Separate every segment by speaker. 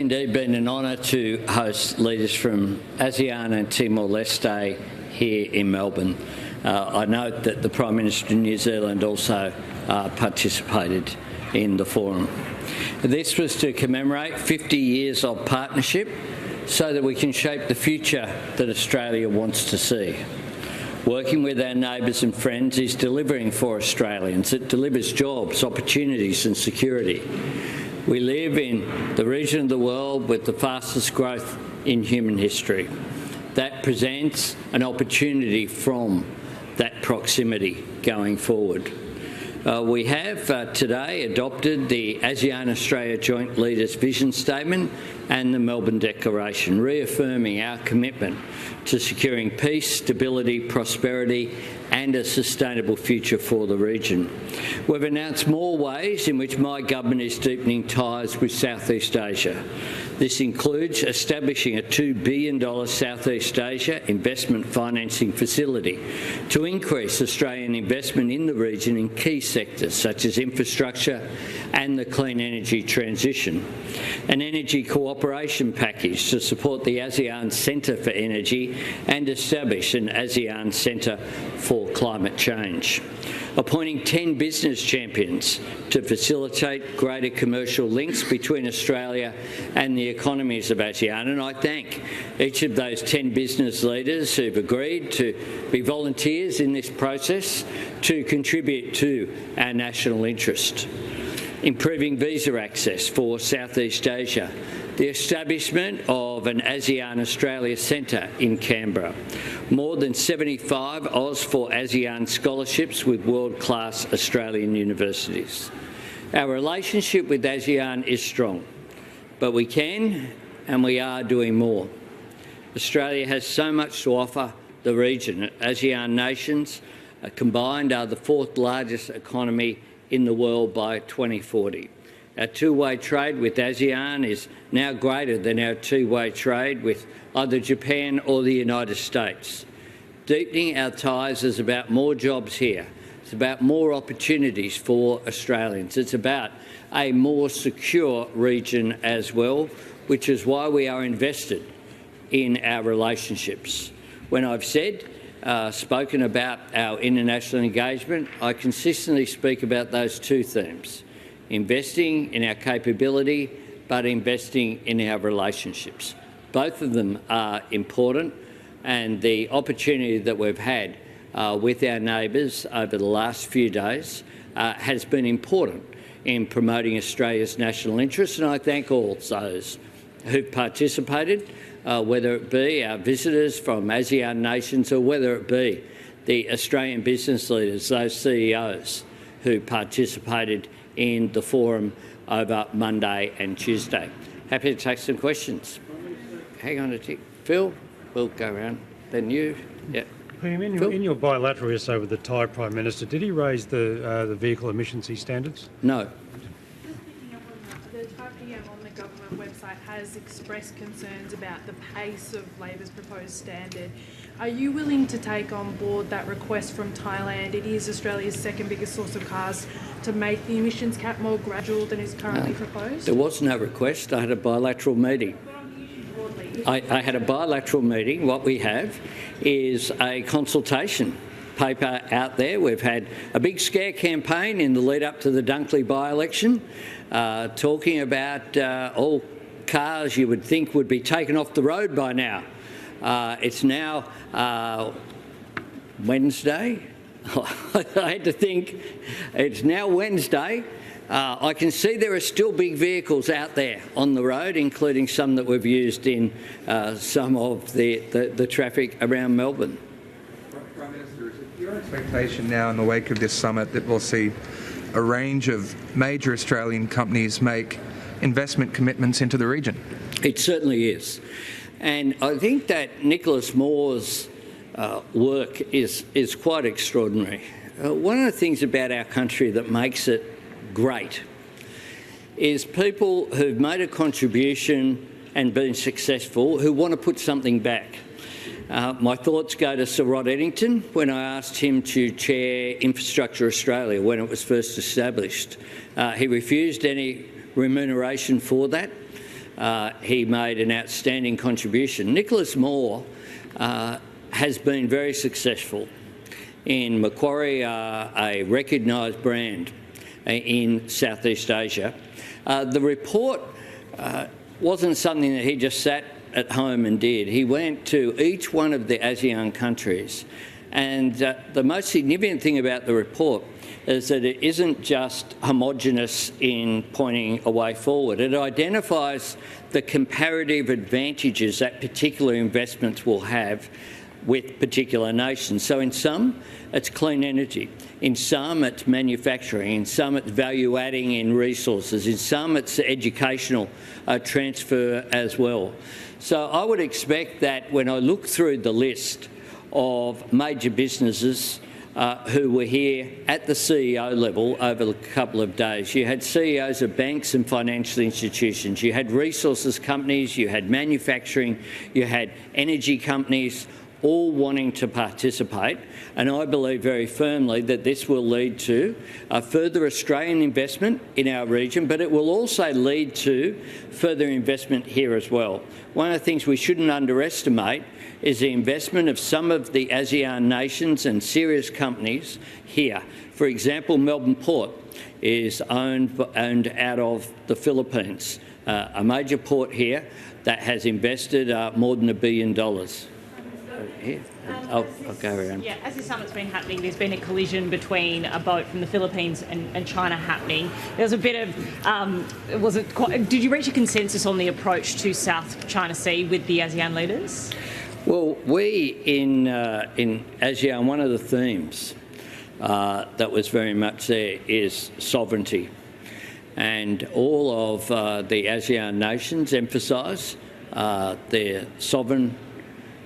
Speaker 1: Indeed, been an honour to host leaders from ASEAN and Timor-Leste here in Melbourne. I note that the Prime Minister of New Zealand also participated in the forum. This was to commemorate 50 years of partnership so that we can shape the future that Australia wants to see. Working with our neighbours and friends is delivering for Australians. It delivers jobs, opportunities and security. We live in the region of the world with the fastest growth in human history. That presents an opportunity from that proximity going forward. We have today adopted the ASEAN-Australia Joint Leaders Vision Statement and the Melbourne Declaration, reaffirming our commitment to securing peace, stability, prosperity and a sustainable future for the region. We've announced more ways in which my government is deepening ties with Southeast Asia. This includes establishing a $2 billion Southeast Asia investment financing facility to increase Australian investment in the region in key sectors such as infrastructure and the clean energy transition. An energy cooperation package to support the ASEAN Centre for Energy and establish an ASEAN Centre for Climate Change. Appointing 10 business champions to facilitate greater commercial links between Australia and the economies of ASEAN, and I thank each of those 10 business leaders who've agreed to be volunteers in this process to contribute to our national interest. Improving visa access for Southeast Asia, the establishment of an ASEAN-Australia Centre in Canberra, more than 75 Oz for ASEAN scholarships with world-class Australian universities. Our relationship with ASEAN is strong, but we can and we are doing more. Australia has so much to offer the region. ASEAN nations combined are the fourth largest economy in the world by 2040. Our two-way trade with ASEAN is now greater than our two-way trade with either Japan or the United States. Deepening our ties is about more jobs here. It's about more opportunities for Australians. It's about a more secure region as well, which is why we are invested in our relationships. When I've spoken about our international engagement, I consistently speak about those two themes: investing in our capability, but investing in our relationships. Both of them are important, and the opportunity that we've had with our neighbours over the last few days has been important in promoting Australia's national interests, and I thank all those who've participated, whether it be our visitors from ASEAN nations or whether it be the Australian business leaders, those CEOs who participated in the forum over Monday and Tuesday. Happy to take some questions. Hang on a tick. Phil, we'll go around. Then you. Yeah.
Speaker 2: In your bilaterals over the Thai Prime Minister, did he raise the vehicle emissions standards?
Speaker 1: No.
Speaker 3: The Thai PM on the government website has expressed concerns about the pace of Labor's proposed standard. Are you willing to take on board that request from Thailand? It is Australia's second biggest source of cars to make the emissions cap more gradual than is currently proposed.
Speaker 1: There was no request. I had a bilateral meeting. I had a bilateral meeting. What we have is a consultation paper out there. We've had a big scare campaign in the lead up to the Dunkley by-election, talking about all cars you would think would be taken off the road by now. It's now Wednesday. I had to think. It's now Wednesday. I can see there are still big vehicles out there on the road, including some that we've used in some of the traffic around Melbourne.
Speaker 4: Prime Minister, is it your expectation now in the wake of this summit that we'll see a range of major Australian companies make investment commitments into the region?
Speaker 1: It certainly is. And I think that Nicholas Moore's work is quite extraordinary. One of the things about our country that makes it great is people who've made a contribution and been successful who want to put something back. My thoughts go to Sir Rod Eddington when I asked him to chair Infrastructure Australia when it was first established. He refused any remuneration for that. he made an outstanding contribution. Nicholas Moore has been very successful in Macquarie, a recognised brand in Southeast Asia. The report wasn't something that he just sat at home and did. He went to each one of the ASEAN countries, and the most significant thing about the report is that it isn't just homogenous in pointing a way forward. It identifies the comparative advantages that particular investments will have with particular nations. So in some, it's clean energy. In some, it's manufacturing. In some, it's value adding in resources. In some, it's educational transfer as well. So I would expect that when I look through the list of major businesses who were here at the CEO level over a couple of days. You had CEOs of banks and financial institutions, you had resources companies, you had manufacturing, you had energy companies, all wanting to participate, and I believe very firmly that this will lead to further Australian investment in our region, but it will also lead to further investment here as well. One of the things we shouldn't underestimate is the investment of some of the ASEAN nations and serious companies here. For example, Melbourne Port is owned out of the Philippines, a major port here that has invested more than $1 billion. Here. I'll go around.
Speaker 5: Yeah, as this summit's been happening, there's been a collision between a boat from the Philippines and China happening. There was a bit of, did you reach a consensus on the approach to South China Sea with the ASEAN leaders?
Speaker 1: Well, we in ASEAN, one of the themes that was very much there is sovereignty. And all of the ASEAN nations emphasise their sovereign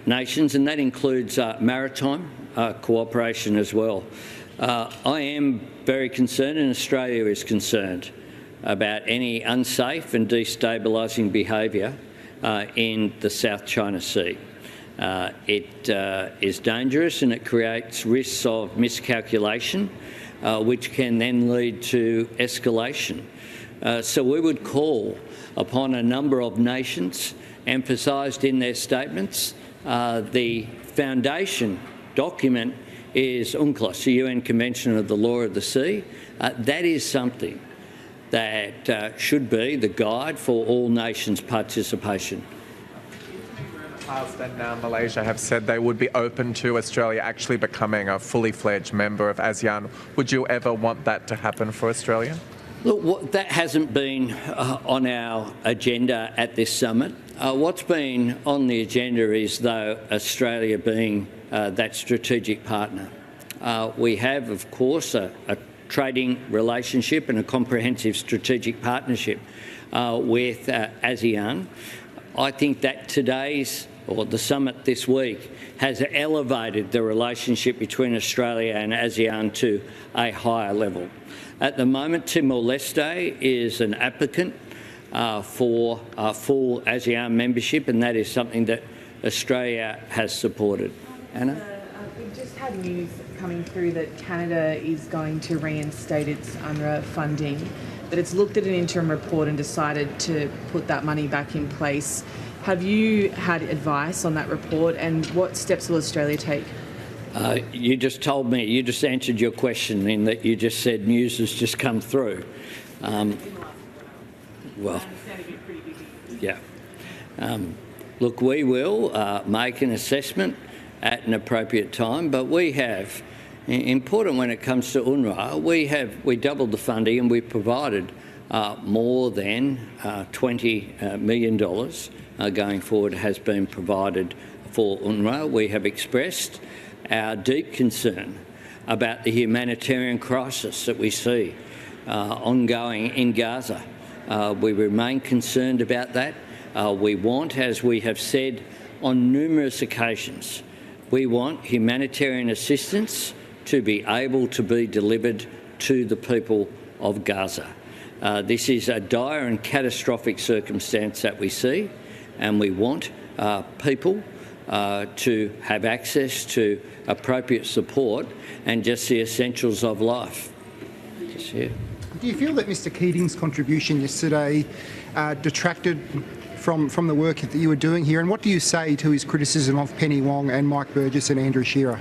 Speaker 1: nations, and that includes maritime cooperation as well. I am very concerned, and Australia is concerned, about any unsafe and destabilising behaviour in the South China Sea. It is dangerous and it creates risks of miscalculation, which can then lead to escalation. So we would call upon a number of nations emphasised in their statements. The foundation document is UNCLOS, the UN Convention of the Law of the Sea. That is something that should be the guide for all nations' participation.
Speaker 6: Past and now Malaysia have said they would be open to Australia actually becoming a fully fledged member of ASEAN. Would you ever want that to happen for Australia?
Speaker 1: Look, that hasn't been on our agenda at this summit. What's been on the agenda is, though, Australia being that strategic partner. We have, of course, a trading relationship and a comprehensive strategic partnership with ASEAN. I think that the summit this week has elevated the relationship between Australia and ASEAN to a higher level. At the moment, Timor-Leste is an applicant for full ASEAN membership, and that is something that Australia has supported. Anna?
Speaker 7: We've just had news coming through that Canada is going to reinstate its UNRWA funding, that it's looked at an interim report and decided to put that money back in place. Have you had advice on that report, and what steps will Australia take?
Speaker 1: You just told me, you just answered your question in that you just said news has just come through. Well, yeah. Look, we will make an assessment at an appropriate time, but we have, important when it comes to UNRWA, we doubled the funding and we provided more than $20 million going forward has been provided for UNRWA. We have expressed our deep concern about the humanitarian crisis that we see ongoing in Gaza. We remain concerned about that. We want, as we have said on numerous occasions, we want humanitarian assistance to be able to be delivered to the people of Gaza. This is a dire and catastrophic circumstance that we see, and we want people to have access to appropriate support and just the essentials of life. Just here.
Speaker 8: Do you feel that Mr Keating's contribution yesterday detracted from the work that you were doing here, and what do you say to his criticism of Penny Wong and Mike Burgess and Andrew Shearer?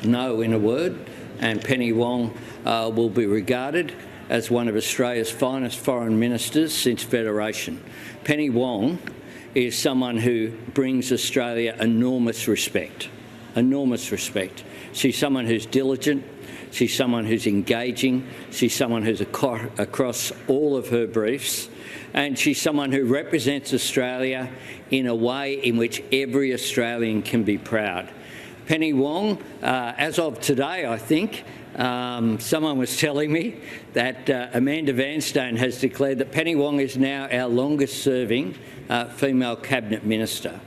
Speaker 1: No, in a word, and Penny Wong will be regarded as one of Australia's finest foreign ministers since Federation. Penny Wong is someone who brings Australia enormous respect. Enormous respect. She's someone who's diligent, she's someone who's engaging, she's someone who's across all of her briefs, and she's someone who represents Australia in a way in which every Australian can be proud. Penny Wong, as of today, I think, someone was telling me that Amanda Vanstone has declared that Penny Wong is now our longest serving female cabinet minister.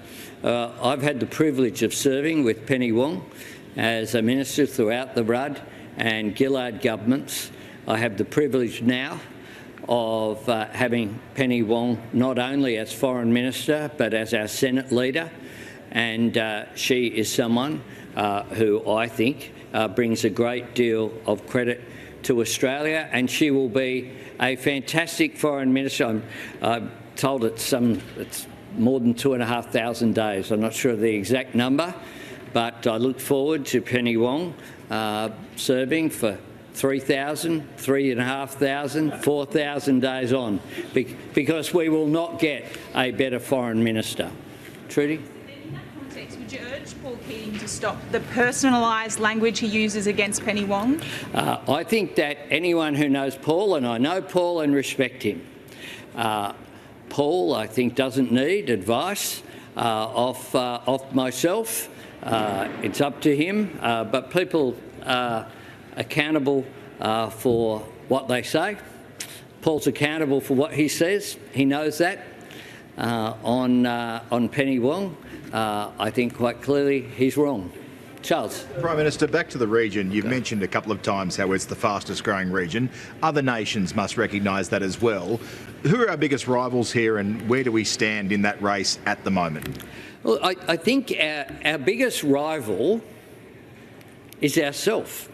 Speaker 1: I've had the privilege of serving with Penny Wong as a minister throughout the Rudd and Gillard governments. I have the privilege now of having Penny Wong not only as foreign minister but as our Senate leader, and she is someone who I think brings a great deal of credit to Australia, and she will be a fantastic foreign minister. I'm told it's more than 2,500 days. I'm not sure of the exact number, but I look forward to Penny Wong serving for 3,000, 3,500, 4,000 days on, because we will not get a better foreign minister. Trudy?
Speaker 9: In that context, would you urge Paul Keating to stop the personalised language he uses against Penny Wong?
Speaker 1: I think that anyone who knows Paul, and I know Paul and respect him, Paul, I think, doesn't need advice off myself. It's up to him, but people are accountable for what they say. Paul's accountable for what he says. He knows that. On Penny Wong, I think quite clearly he's wrong. Charles.
Speaker 10: Prime Minister, back to the region. You've mentioned a couple of times how it's the fastest growing region. Other nations must recognise that as well. Who are our biggest rivals here, and where do we stand in that race at the moment?
Speaker 1: Well, I think our biggest rival is ourselves.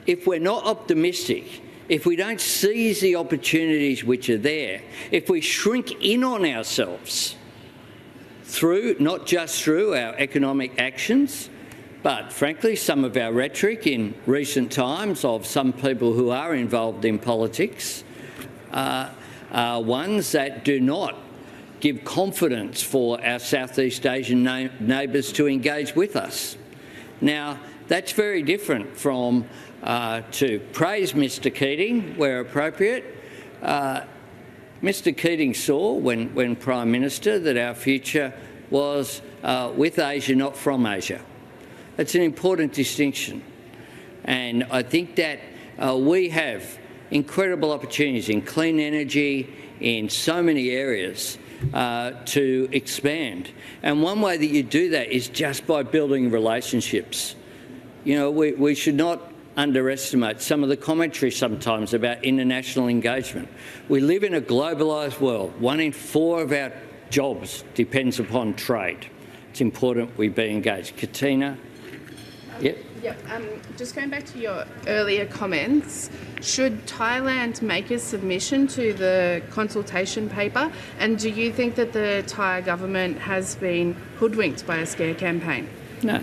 Speaker 1: If we're not optimistic, if we don't seize the opportunities which are there, if we shrink in on ourselves not just through our economic actions, but frankly some of our rhetoric in recent times of some people who are involved in politics, are ones that do not give confidence for our Southeast Asian neighbours to engage with us. Now, that's very different from to praise Mr Keating where appropriate. Mr Keating saw, when Prime Minister, that our future was with Asia, not from Asia. It's an important distinction. And I think that we have incredible opportunities in clean energy, in so many areas, to expand. And one way that you do that is just by building relationships. You know, we should not underestimate some of the commentary sometimes about international engagement. We live in a globalised world. 1 in 4 of our jobs depends upon trade. It's important we be engaged. Katina? Yep.
Speaker 11: Just going back to your earlier comments, should Thailand make a submission to the consultation paper? And do you think that the Thai government has been hoodwinked by a scare campaign?
Speaker 1: No.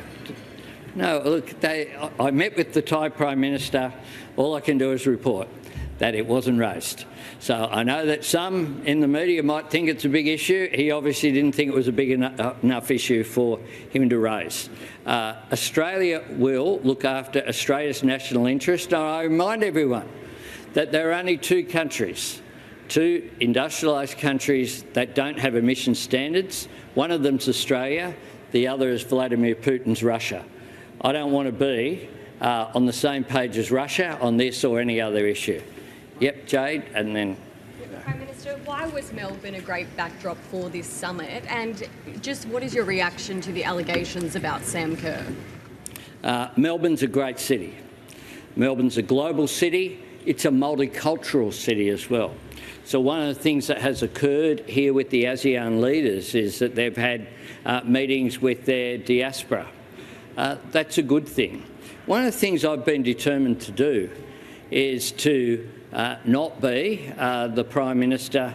Speaker 1: No, look, I met with the Thai Prime Minister. All I can do is report that it wasn't raised. So I know that some in the media might think it's a big issue. He obviously didn't think it was a big enough issue for him to raise. Australia will look after Australia's national interest. And I remind everyone that there are only 2 countries, 2 industrialised countries that don't have emission standards. One of them's Australia, the other is Vladimir Putin's Russia. I don't want to be on the same page as Russia on this or any other issue. Yep, Jade, and then...
Speaker 12: Prime Minister, why was Melbourne a great backdrop for this summit? And just what is your reaction to the allegations about Sam Kerr?
Speaker 1: Melbourne's a great city. Melbourne's a global city. It's a multicultural city as well. So one of the things that has occurred here with the ASEAN leaders is that they've had meetings with their diaspora. That's a good thing. One of the things I've been determined to do is to not be the Prime Minister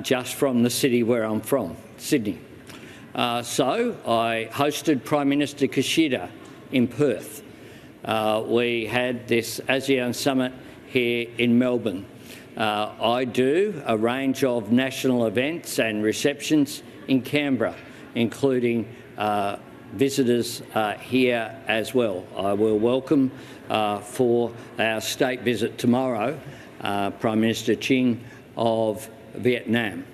Speaker 1: just from the city where I'm from. Sydney. So I hosted Prime Minister Kishida in Perth. We had this ASEAN Summit here in Melbourne. I do a range of national events and receptions in Canberra, including visitors here as well. I will welcome for our state visit tomorrow Prime Minister Chinh of Vietnam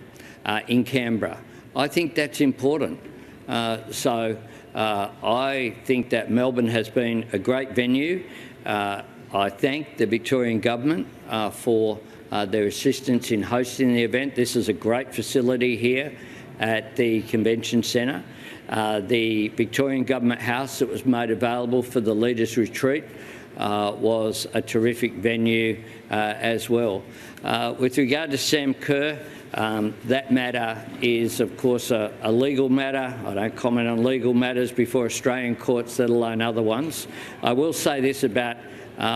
Speaker 1: in Canberra. I think that's important. I think that Melbourne has been a great venue. I thank the Victorian Government for their assistance in hosting the event. This is a great facility here at the Convention Centre. The Victorian Government House that was made available for the Leaders' Retreat was a terrific venue as well. With regard to Sam Kerr, that matter is, of course, a legal matter. I don't comment on legal matters before Australian courts, let alone other ones. I will say this about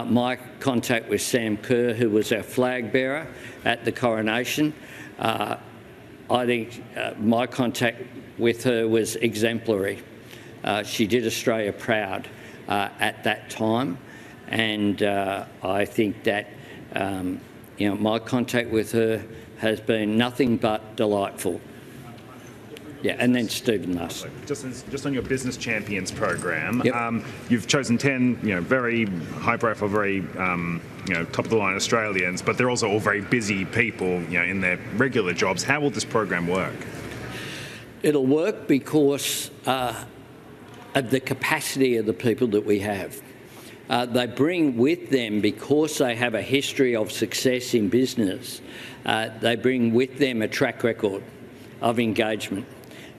Speaker 1: my contact with Sam Kerr, who was our flag bearer at the coronation. I think my contact with her was exemplary. She did Australia proud at that time, and I think that my contact with her has been nothing but delightful. Yeah, and then Stephen last.
Speaker 13: Just on your Business Champions program,
Speaker 1: yep.
Speaker 13: You've chosen 10, very high-profile, very top-of-the-line Australians, but they're also all very busy people, in their regular jobs. How will this program work?
Speaker 1: It'll work because of the capacity of the people that we have. They bring with them, because they have a history of success in business, they bring with them a track record of engagement.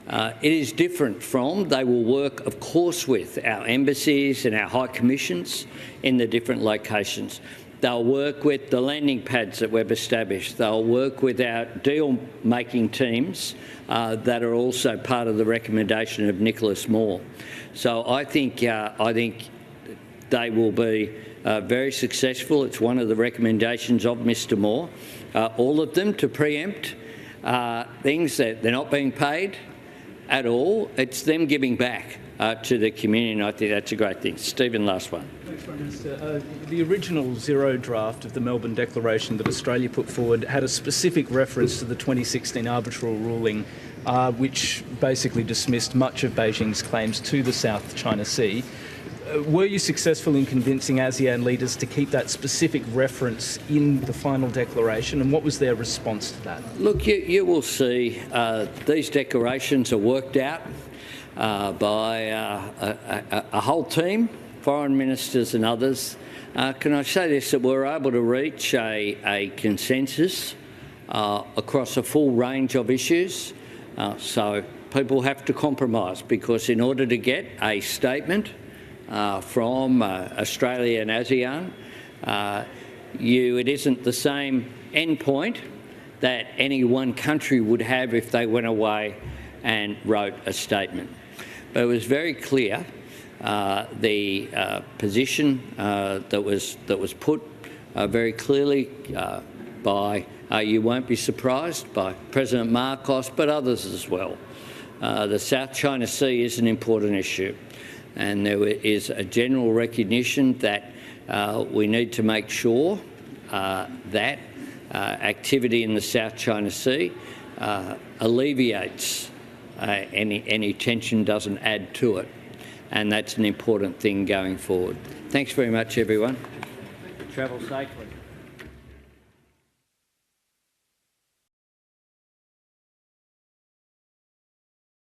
Speaker 1: It is different from, they will work, of course, with our embassies and our high commissions in the different locations. They'll work with the landing pads that we've established. They'll work with our deal-making teams that are also part of the recommendation of Nicholas Moore. So I think they will be very successful. It's one of the recommendations of Mr. Moore. All of them to preempt things that they're not being paid at all. It's them giving back to the community, and I think that's a great thing. Stephen, last one.
Speaker 14: Thanks, Prime Minister. The original zero draft of the Melbourne Declaration that Australia put forward had a specific reference to the 2016 arbitral ruling, which basically dismissed much of Beijing's claims to the South China Sea. Were you successful in convincing ASEAN leaders to keep that specific reference in the final declaration, and what was their response to that? Look,
Speaker 1: you will see these declarations are worked out by a whole team, foreign ministers and others. Can I say this, that we're able to reach a consensus across a full range of issues. So people have to compromise, because in order to get a statement from Australia and ASEAN, it isn't the same endpoint that any one country would have if they went away and wrote a statement. But it was very clear, the position that was put very clearly by, you won't be surprised, by President Marcos, but others as well. The South China Sea is an important issue. And there is a general recognition that we need to make sure that activity in the South China Sea alleviates any tension, doesn't add to it. And that's an important thing going forward. Thanks very much, everyone. Travel safely.